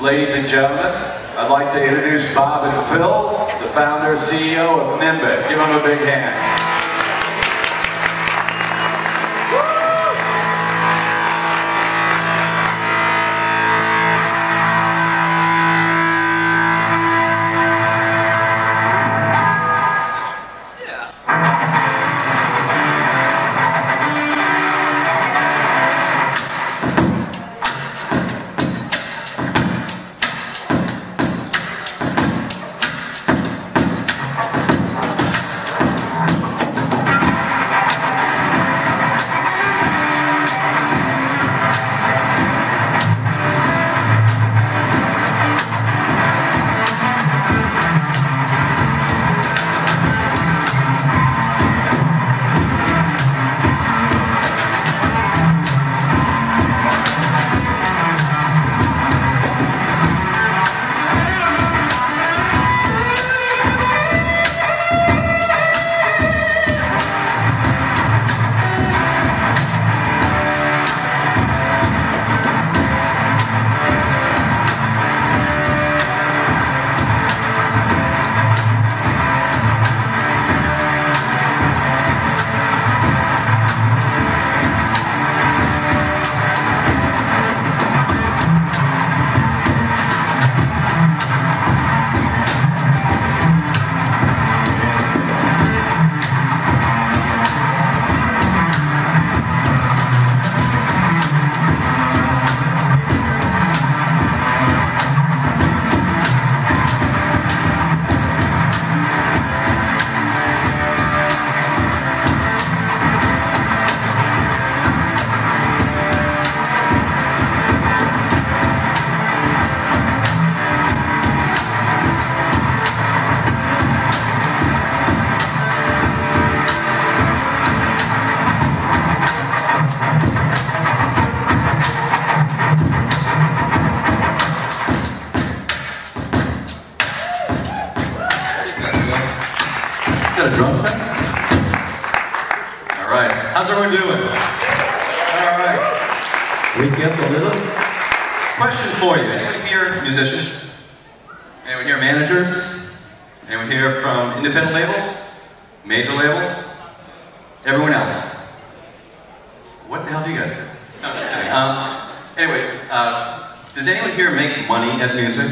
Ladies and gentlemen, I'd like to introduce Bob and Phil, the founder and CEO of Nimbit. Give them a big hand. Is that a drum set? All right. How's everyone doing? All right. Wake up a little. Question for you. Anyone here musicians? Anyone here managers? Anyone here from independent labels? Major labels? Everyone else? What the hell do you guys do? No, I'm just kidding. Anyway, does anyone here make money at music?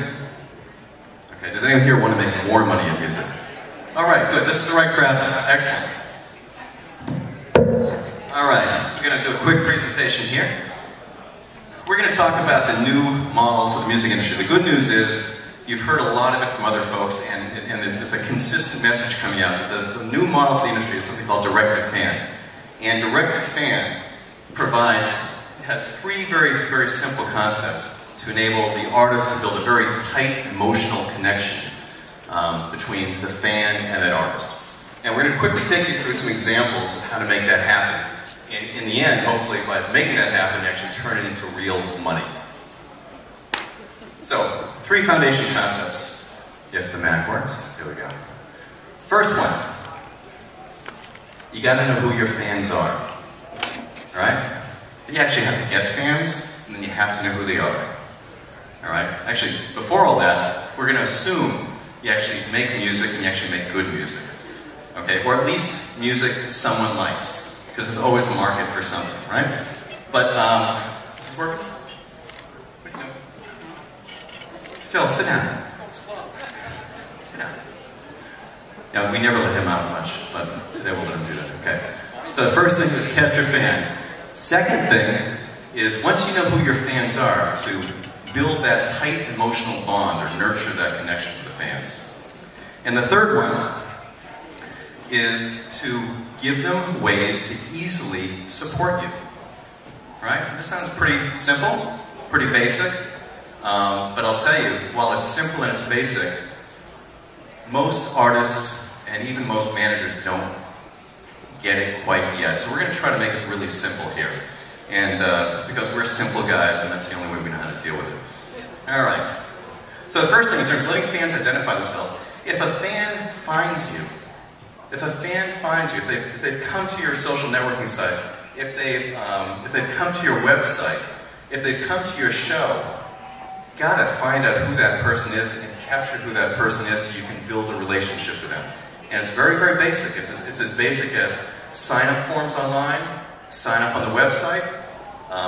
Okay, does anyone here want to make more money at music? All right, good. This is the right crowd. Excellent. All right, we're going to do a quick presentation here. We're going to talk about the new model for the music industry. The good news is you've heard a lot of it from other folks, and there's a consistent message coming out. The new model for the industry is something called direct-to-fan. And direct-to-fan has three very, very simple concepts to enable the artist to build a very tight emotional connection between the fan and that artist. And we're going to quickly take you through some examples of how to make that happen. In the end, hopefully, by making that happen, actually turn it into real money. So, three foundation concepts. If the Mac works, here we go. First one, you got to know who your fans are. All right? You actually have to get fans, and then you have to know who they are. All right? Actually, before all that, we're going to assume you actually make music and you actually make good music. Okay? Or at least music someone likes. Because there's always a market for something, right? But, is this working? What are you doing? Phil, sit down. Sit down. Yeah, we never let him out much, but today we'll let him do that, okay? So the first thing is capture fans. Second thing is, once you know who your fans are, to build that tight emotional bond or nurture that connection to the fans. And the third one is to give them ways to easily support you. Right? This sounds pretty simple, pretty basic, but I'll tell you, while it's simple and it's basic, most artists and even most managers don't get it quite yet. So we're going to try to make it really simple here. And because we're simple guys, and that's the only way we know how to deal with it. All right. So the first thing, in terms of letting fans identify themselves, if a fan finds you, if they've come to your social networking site, if they've come to your website, if they've come to your show, gotta find out who that person is and capture who that person is so you can build a relationship with them. And it's very, very basic. It's as basic as sign-up forms online, sign up on the website.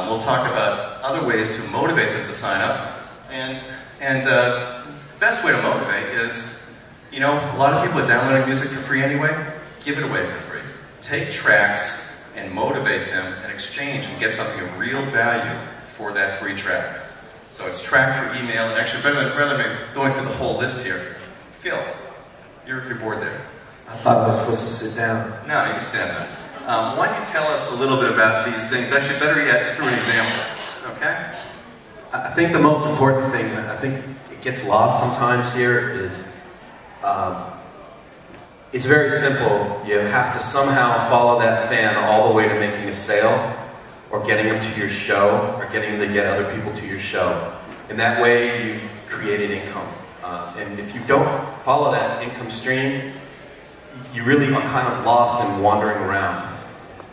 We'll talk about other ways to motivate them to sign up. And the best way to motivate is, you know, a lot of people are downloading music for free anyway. Give it away for free. Take tracks and motivate them in exchange and get something of real value for that free track. So it's track for email, and actually, rather than going through the whole list here, Phil, you're bored there. I thought I was supposed to sit down. No, you can stand up. Why don't you tell us a little bit about these things? Actually, better yet, through an example. Okay? I think the most important thing, I think it gets lost sometimes here, is it's very simple. You have to somehow follow that fan all the way to making a sale, or getting them to your show, or getting them to get other people to your show. And that way you've created income. And if you don't follow that income stream, you really are kind of lost and wandering around.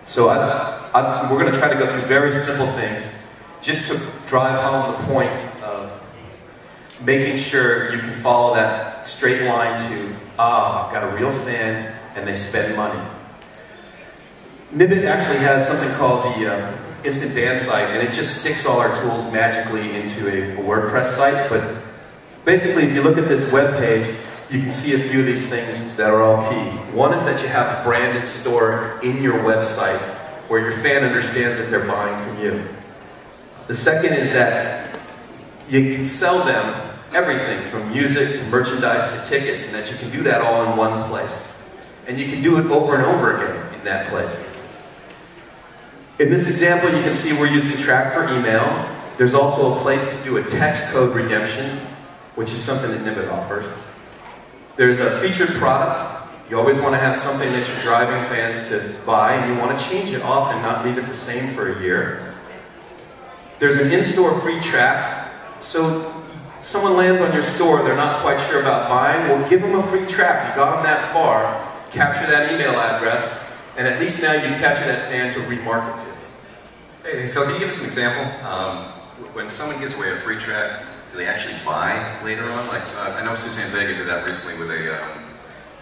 So we're going to try to go through very simple things, just to drive home the point of making sure you can follow that straight line to, I've got a real fan, and they spend money. Nimbit actually has something called the Instant Band site, and it just sticks all our tools magically into a WordPress site. But basically, if you look at this web page, you can see a few of these things that are all key. One is that you have a branded store in your website where your fan understands that they're buying from you. The second is that you can sell them everything from music to merchandise to tickets, and that you can do that all in one place. And you can do it over and over again in that place. In this example, you can see we're using track for email. There's also a place to do a text code redemption, which is something that Nimbit offers. There's a featured product. You always want to have something that you're driving fans to buy, and you want to change it often, not leave it the same for a year. There's an in-store free track. So someone lands on your store, they're not quite sure about buying, well, give them a free track. You got them that far, capture that email address, and at least now you've captured that fan to remarket to. Hey, so can you give us an example? When someone gives away a free track, do they actually buy later on? Like, I know Suzanne Vega did that recently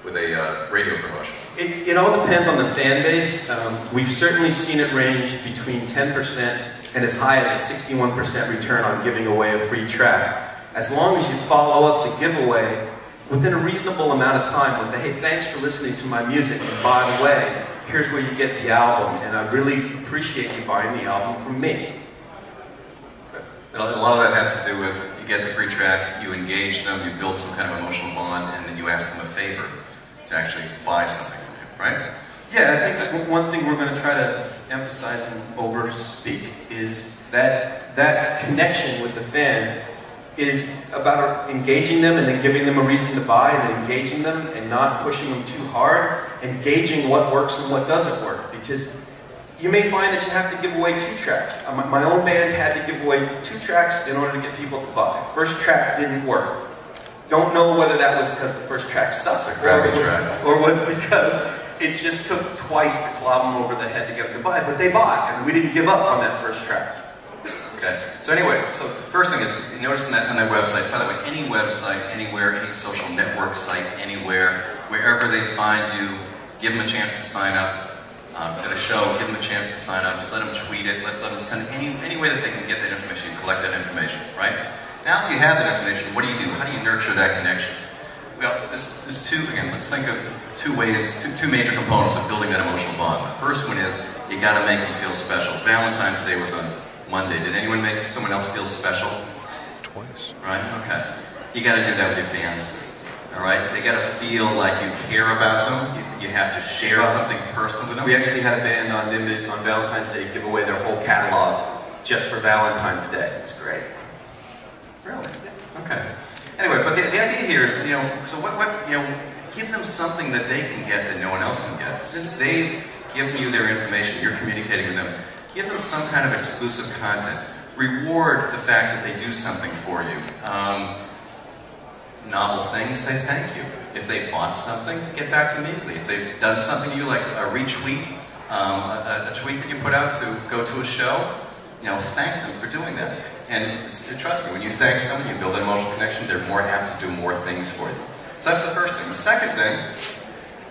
with a radio promotion. It all depends on the fan base. We've certainly seen it range between 10% and as high as a 61% return on giving away a free track. As long as you follow up the giveaway within a reasonable amount of time with the, hey, thanks for listening to my music, and by the way, here's where you get the album, and I really appreciate you buying the album from me. And a lot of that has to do with, you get the free track, you engage them, you build some kind of emotional bond, and then you ask them a favor to actually buy something from you, right? Yeah, I think one thing we're going to try to emphasize and overspeak is that connection with the fan is about engaging them and then giving them a reason to buy, and then engaging them and not pushing them too hard, engaging what works and what doesn't work. Because you may find that you have to give away 2 tracks. My own band had to give away 2 tracks in order to get people to buy. First track didn't work. Don't know whether that was because the first track sucks, or was because it just took twice to club them over the head to get them to buy. But they bought, and we didn't give up on that first track. Okay. So anyway, so the first thing is, you notice on that website, by the way, any website, anywhere, any social network site, anywhere, wherever they find you, give them a chance to sign up. At a show, give them a chance to sign up, let them tweet it, let them send any way that they can get that information, collect that information, right? Now if you have that information, what do you do? How do you nurture that connection? Well, there's let's think of 2 ways, two major components of building that emotional bond. The first one is, you gotta make them feel special. Valentine's Day was on Monday. Did anyone make someone else feel special? Twice. Right? Okay. You gotta do that with your fans. Alright? They gotta feel like you care about them. You have to share something personal with them. We actually had a band on Nimbit on Valentine's Day give away their whole catalog just for Valentine's Day. It's great. Really? Okay. Anyway, but the idea here is, so give them something that they can get that no one else can get. Since they've given you their information, you're communicating with them, give them some kind of exclusive content. Reward the fact that they do something for you. Novel things, say thank you. If they bought something, get back to them immediately. If they've done something you like, a retweet, a tweet that you put out to go to a show, thank them for doing that. And trust me, when you thank someone, you build an emotional connection, they're more apt to do more things for you. So that's the first thing. The second thing,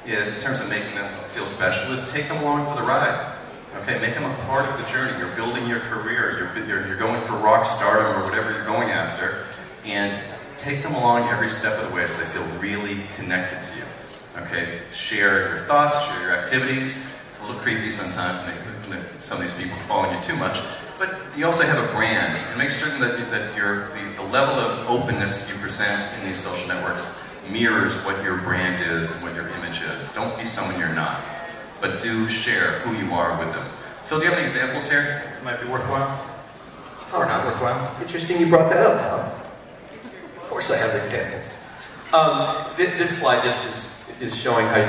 in terms of making them feel special, is take them along for the ride. Okay, make them a part of the journey. You're building your career, you're going for rock stardom or whatever you're going after, and take them along every step of the way so they feel really connected to you. Okay, share your thoughts, share your activities. It's a little creepy sometimes, maybe some of these people are following you too much, but you also have a brand, and make certain that the level of openness that you present in these social networks mirrors what your brand is and what your image is. Don't be someone you're not, but do share who you are with them. Phil, do you have any examples here that might be worthwhile? Or not worthwhile? It's interesting you brought that up, Tom. Of course I have an example. This slide just is showing how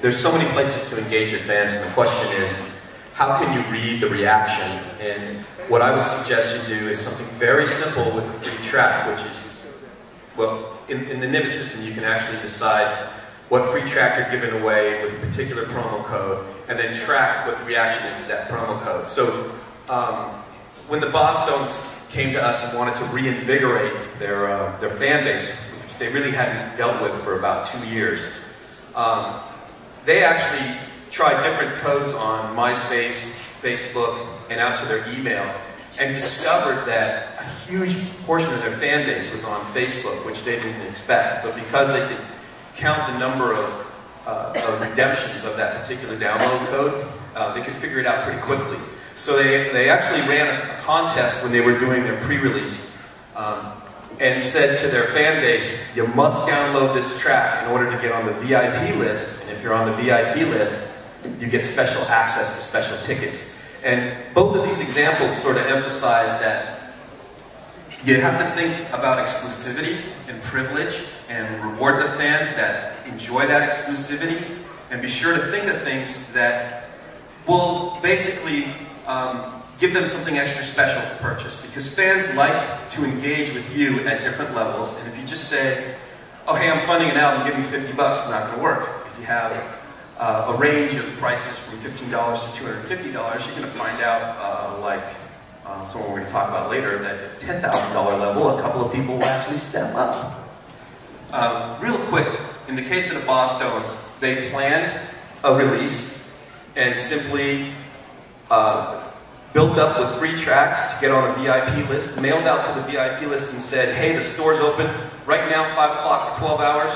there's so many places to engage your fans, and the question is, how can you read the reaction? And what I would suggest you do is something very simple with a free track, which is, well, in the Nimbit system you can actually decide what free track you're giving away with a particular promo code, and then track what the reaction is to that promo code. So when the Bosstones came to us and wanted to reinvigorate their fan base, which they really hadn't dealt with for about 2 years, they actually tried different codes on MySpace, Facebook, and out to their email, and discovered that a huge portion of their fan base was on Facebook, which they didn't expect. But because they could count the number of redemptions of that particular download code, they could figure it out pretty quickly. So they actually ran a contest when they were doing their pre-release, and said to their fan base, you must download this track in order to get on the VIP list, and if you're on the VIP list, you get special access to special tickets. And both of these examples sort of emphasize that you have to think about exclusivity and privilege and reward the fans that enjoy that exclusivity, and be sure to think of things that will basically give them something extra special to purchase, because fans like to engage with you at different levels, and if you just say, oh hey, I'm funding an album, give me 50 bucks, it's not going to work. If you have a range of prices from $15 to $250, you're going to find out, like someone we're going to talk about later, that at $10,000 level, a couple of people will actually step up. Real quick, in the case of the Bosstones, they planned a release and simply built up with free tracks to get on a VIP list, mailed out to the VIP list and said, hey, the store's open right now, 5 o'clock for 12 hours.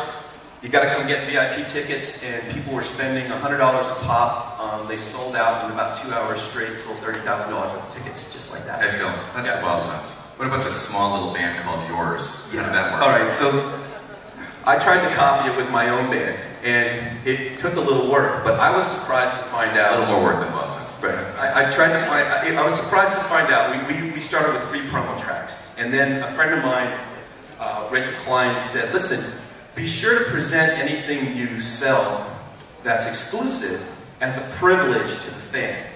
You got to come get VIP tickets, and people were spending $100 a pop. They sold out in about 2 hours straight, sold $30,000 worth of tickets, just like that. Hey Phil, that's the Bosstones. What about this small little band called Yours? How did that work? Alright, so I tried to copy it with my own band, and it took a little work, but I was surprised to find out. A little more work than Bosstones. Right. I was surprised to find out. We started with free promo tracks, and then a friend of mine, Rachel Klein, said, listen, be sure to present anything you sell that's exclusive as a privilege to the fan.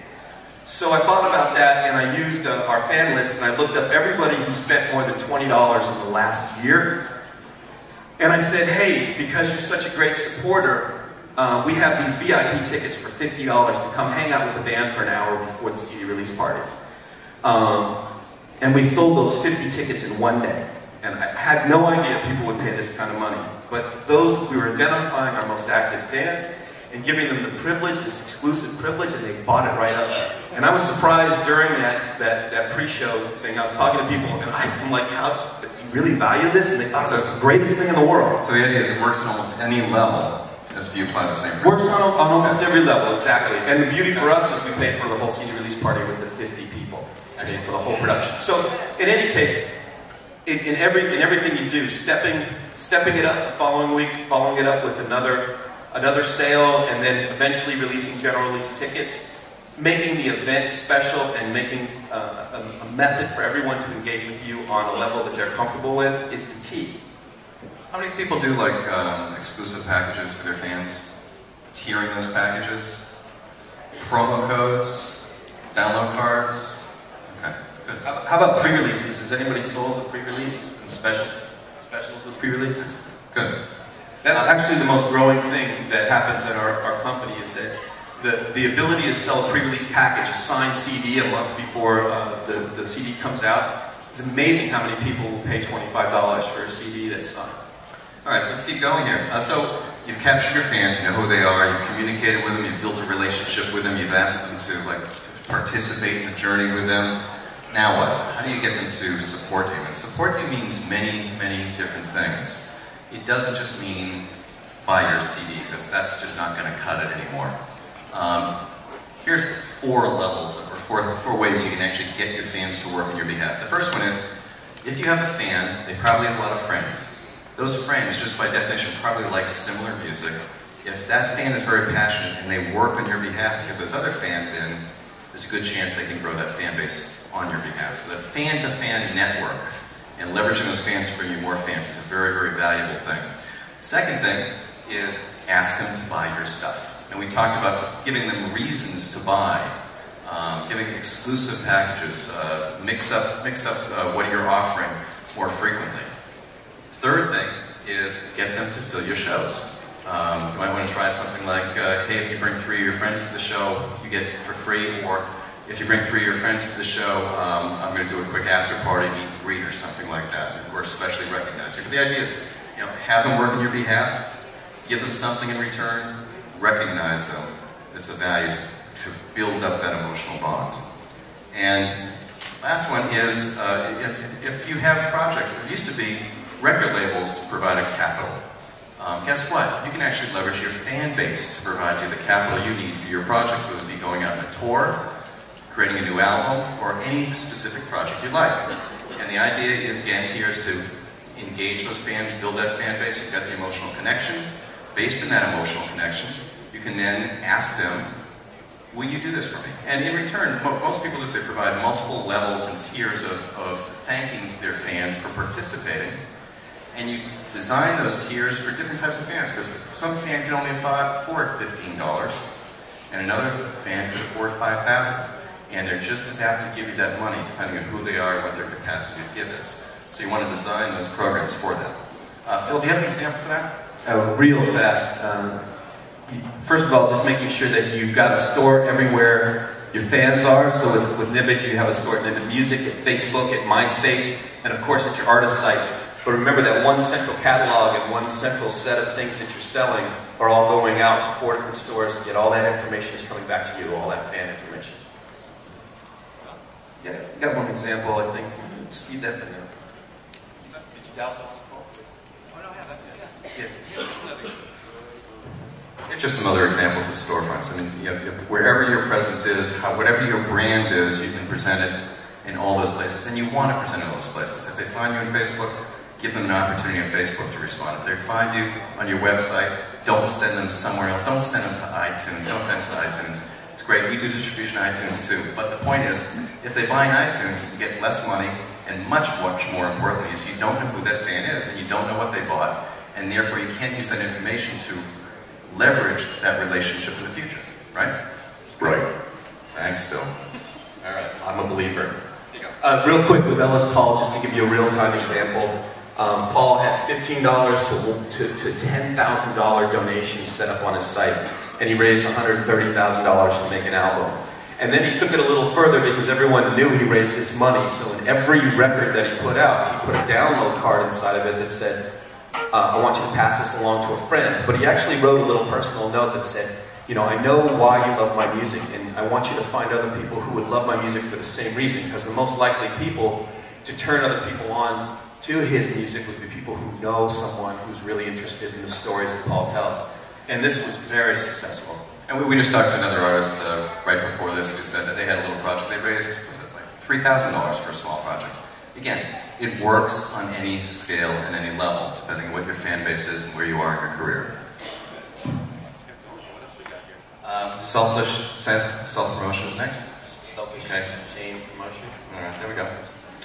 So I thought about that, and I used our fan list, and I looked up everybody who spent more than $20 in the last year. And I said, hey, because you're such a great supporter, we have these VIP tickets for $50 to come hang out with the band for an hour before the CD release party. And we sold those 50 tickets in 1 day. And I had no idea people would pay this kind of money. But those, we were identifying our most active fans and giving them the privilege, this exclusive privilege, and they bought it right up. And I was surprised during that pre-show thing, I was talking to people, and I'm like, how, do you really value this? And they thought it was the greatest thing in the world. So the idea is it works on almost any level as you apply the same principles. Works on almost every level, exactly. And the beauty for us is we paid for the whole CD release party with the 50 people. I paid for the whole production. So, in any case, in everything you do, stepping it up the following week, following it up with another sale, and then eventually releasing general release tickets, making the event special, and making a method for everyone to engage with you on a level that they're comfortable with is the key. How many people do like exclusive packages for their fans? Tiering those packages? Promo codes? Download cards? Okay, good. How about pre-releases? Has anybody sold a pre-release and specials with pre-releases? Good. That's actually the most growing thing that happens at our company, is that the ability to sell a pre-release package, a signed CD a month before the CD comes out, It's amazing how many people will pay $25 for a CD that's signed. All right, let's keep going here. So you've captured your fans, you know who they are, you've communicated with them, you've built a relationship with them, you've asked them to participate in the journey with them. Now what? How do you get them to support you? And support you means many, many different things. It doesn't just mean buy your CD, because that's just not going to cut it anymore. Here's 4 levels, or four ways you can actually get your fans to work on your behalf. The first one is, if you have a fan, they probably have a lot of friends. Those friends, just by definition, probably like similar music. If that fan is very passionate and they work on your behalf to get those other fans in, there's a good chance they can grow that fan base on your behalf. So that fan-to-fan network and leveraging those fans to bring you more fans is a very, very valuable thing. Second thing is ask them to buy your stuff. And we talked about giving them reasons to buy, giving exclusive packages, mix up what you're offering more frequently. Third thing is get them to fill your shows. You might want to try something like, hey, if you bring 3 of your friends to the show, you get it for free, or if you bring 3 of your friends to the show, I'm going to do a quick after party meet and greet or something like that, or especially recognize you. But the idea is, have them work on your behalf, give them something in return, recognize them. It's a value to build up that emotional bond. And last one is, if you have projects, it used to be record labels provided capital. Guess what? You can actually leverage your fan base to provide you the capital you need for your projects, whether it be going out on a tour, creating a new album, or any specific project you like. And the idea, again, here is to engage those fans, build that fan base. You've got the emotional connection. Based on that emotional connection, you can then ask them, will you do this for me? And in return, most people do is they provide multiple levels and tiers of thanking their fans for participating. And you design those tiers for different types of fans, because some fan can only afford $15, and another fan could afford $5,000. And they're just as apt to give you that money, depending on who they are and what their capacity to give is. So you want to design those programs for them. Phil, do you have an example for that? Real fast. First of all, just making sure that you've got a store everywhere your fans are. So with Nimbit, you have a store at Nimbit Music, at Facebook, at MySpace, and of course at your artist site. But remember that one central catalog and one central set of things that you're selling are all going out to 4 different stores, and yet all that information is coming back to you, all that fan information. Yeah, I got one example, I think. Speed that thing up. Did you dial someone's call? Oh, no, yeah. Here's just some other examples of storefronts. I mean, wherever your presence is, whatever your brand is, you can present it in all those places. And you want to present it in those places. If they find you on Facebook, give them an opportunity on Facebook to respond. If they find you on your website, don't send them somewhere else. Don't send them to iTunes. No offense to iTunes. It's great. We do distribution on iTunes too. But the point is, if they buy in iTunes, you get less money, and much more importantly is you don't know who that fan is, and you don't know what they bought, and therefore you can't use that information to leverage that relationship in the future. Right? Right. Thanks, Phil. All right. I'm a believer. Here you go. Real quick with Ellis Paul, just to give you a real-time example. Paul had $15 to $10,000 donations set up on his site, and he raised $130,000 to make an album. And then he took it a little further because everyone knew he raised this money, so in every record that he put out, he put a download card inside of it that said, I want you to pass this along to a friend. But he actually wrote a little personal note that said, I know why you love my music, and I want you to find other people who would love my music for the same reason, because the most likely people to turn other people on to his music would be people who know someone who's really interested in the stories that Paul tells. And this was very successful. And we just talked to another artist right before this who said that they had a little project. They raised, like $3,000 for a small project. Again, it works on any scale and any level, depending on what your fan base is and where you are in your career. Self-promotion is next. Selfish shame promotion. All right, there we go.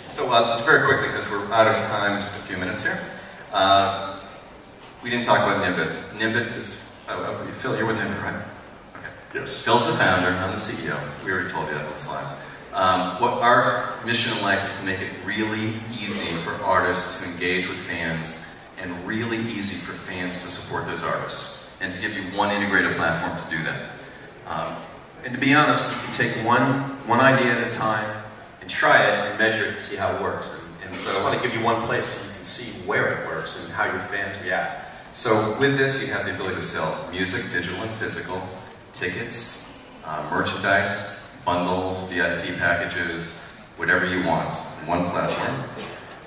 So very quickly, because we're out of time in just a few minutes here. We didn't talk about Nimbit. Nimbit is, Phil, you're with Nimbit, right? Okay. Yes. Phil's the founder, I'm the CEO. We already told you that on the slides. What our mission in life is to make it really easy for artists to engage with fans, and really easy for fans to support those artists, and to give you one integrated platform to do that. And to be honest, you can take one idea at a time and try it and measure it and see how it works. And so I want to give you one place so you can see where it works and how your fans react. So with this, you have the ability to sell music, digital and physical, tickets, merchandise, bundles, VIP packages, whatever you want in one platform.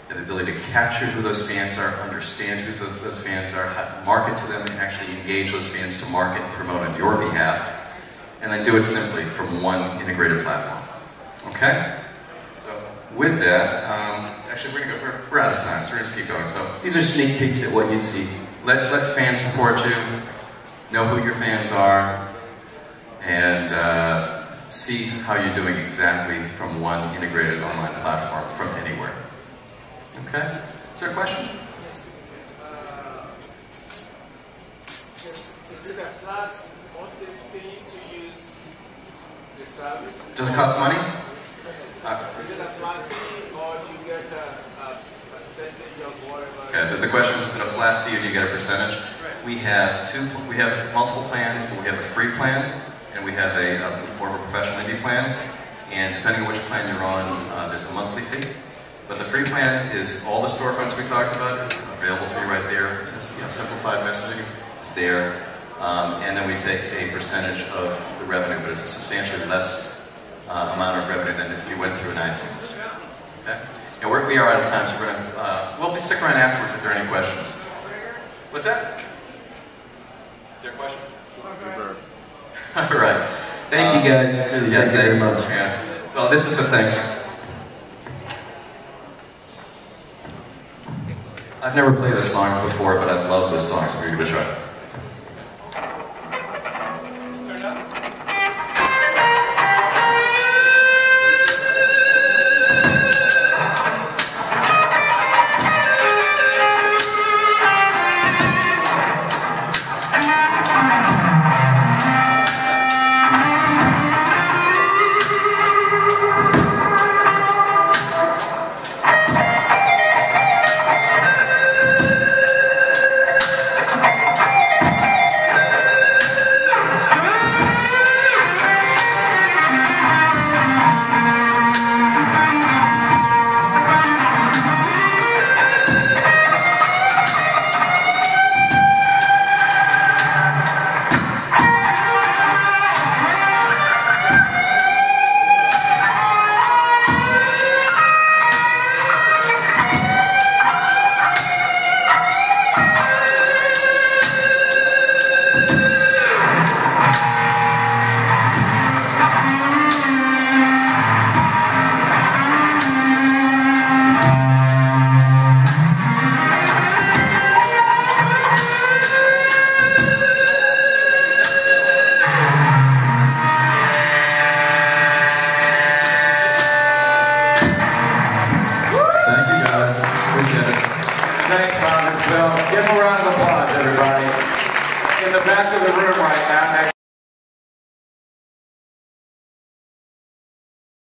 You have the ability to capture who those fans are, understand who those fans are, market to them, and actually engage those fans to market and promote on your behalf, and then do it simply from one integrated platform. Okay? So with that, actually we're out of time, so we're going to keep going. So these are sneak peeks at what you'd see. Let fans support you, know who your fans are, and see how you're doing exactly from one integrated online platform from anywhere. Okay? Is there a question? Is it a flat monthly fee to use the service? Does it cost money? Is it a flat fee, or do you get a percentage of whatever? Okay, the question is it a flat fee or do you get a percentage? Right. We have multiple plans, but we have a free plan, and we have a more of a professional indie plan. And depending on which plan you're on, there's a monthly fee. But the free plan is all the storefronts we talked about, available for you right there. This, simplified messaging is there. And then we take a percentage of the revenue, but it's a substantially less amount of revenue than if you went through an iTunes. Okay? And we are out of time, so we're gonna we'll be stick around afterwards if there are any questions. What's that? Is there a question? All right. Thank you guys. Thank you very much. Yeah. Well, this is the thing. I've never played this song before, but I love this song, so we're gonna give it a try. Give them a round of applause, everybody. In the back of the room right now, next